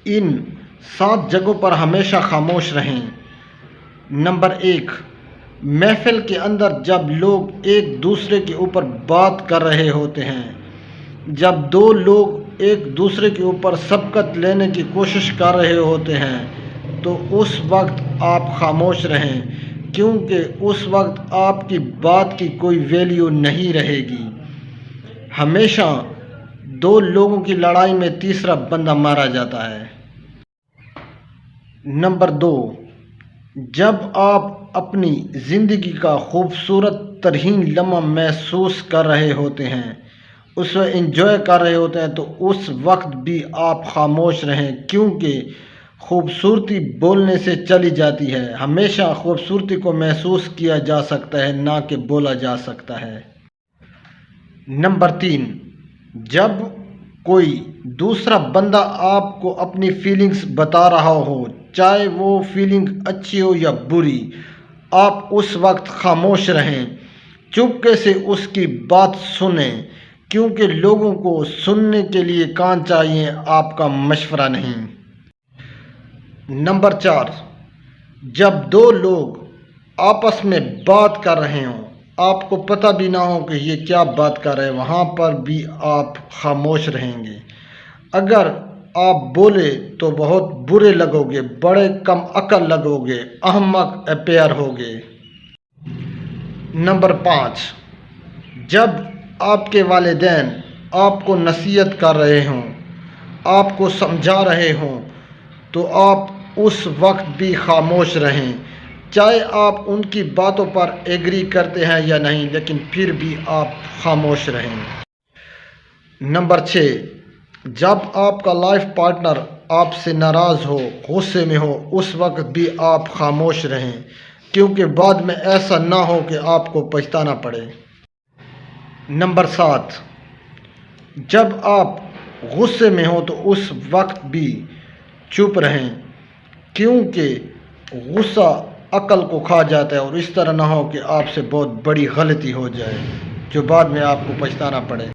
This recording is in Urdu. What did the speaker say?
ان 7 جگہوں پر ہمیشہ خاموش رہیں۔ نمبر 1، محفل کے اندر جب لوگ ایک دوسرے کے اوپر بات کر رہے ہوتے ہیں، جب 2 لوگ ایک دوسرے کے اوپر سبقت لینے کی کوشش کر رہے ہوتے ہیں تو اس وقت آپ خاموش رہیں، کیونکہ اس وقت آپ کی بات کی کوئی ویلیو نہیں رہے گی۔ ہمیشہ 2 لوگوں کی لڑائی میں تیسرا بندہ مارا جاتا ہے۔ نمبر 2، جب آپ اپنی زندگی کا خوبصورت ترین لمحہ محسوس کر رہے ہوتے ہیں، اس میں انجوائے کر رہے ہوتے ہیں، تو اس وقت بھی آپ خاموش رہیں، کیونکہ خوبصورتی بولنے سے چلی جاتی ہے۔ ہمیشہ خوبصورتی کو محسوس کیا جا سکتا ہے، نہ کہ بولا جا سکتا ہے۔ نمبر 3، جب کوئی دوسرا بندہ آپ کو اپنی فیلنگز بتا رہا ہو، چاہے وہ فیلنگ اچھی ہو یا بری، آپ اس وقت خاموش رہیں، چپکے سے اس کی بات سنیں، کیونکہ لوگوں کو سننے کے لیے کان چاہیے، آپ کا مشورہ نہیں۔ نمبر 4، جب 2 لوگ آپس میں بات کر رہے ہوں، آپ کو پتہ بھی نہ ہو کہ یہ کیا بات کر رہے ہیں، وہاں پر بھی آپ خاموش رہیں گے۔ اگر آپ بولے تو بہت برے لگو گے، بڑے کم عقل لگو گے، احمق اپیئر ہوگے۔ نمبر 5، جب آپ کے والدین آپ کو نصیحت کر رہے ہوں، آپ کو سمجھا رہے ہوں، تو آپ اس وقت بھی خاموش رہیں، چاہے آپ ان کی باتوں پر ایگری کرتے ہیں یا نہیں، لیکن پھر بھی آپ خاموش رہیں۔ نمبر 6، جب آپ کا لائف پارٹنر آپ سے ناراض ہو، غصے میں ہو، اس وقت بھی آپ خاموش رہیں، کیونکہ بعد میں ایسا نہ ہو کہ آپ کو پچھتانا پڑے۔ نمبر 7، جب آپ غصے میں ہوں تو اس وقت بھی چپ رہیں، کیونکہ غصہ عقل کو کھا جاتا ہے، اور اس طرح نہ ہو کہ آپ سے بہت بڑی غلطی ہو جائے جو بعد میں آپ کو پچھتانا پڑے۔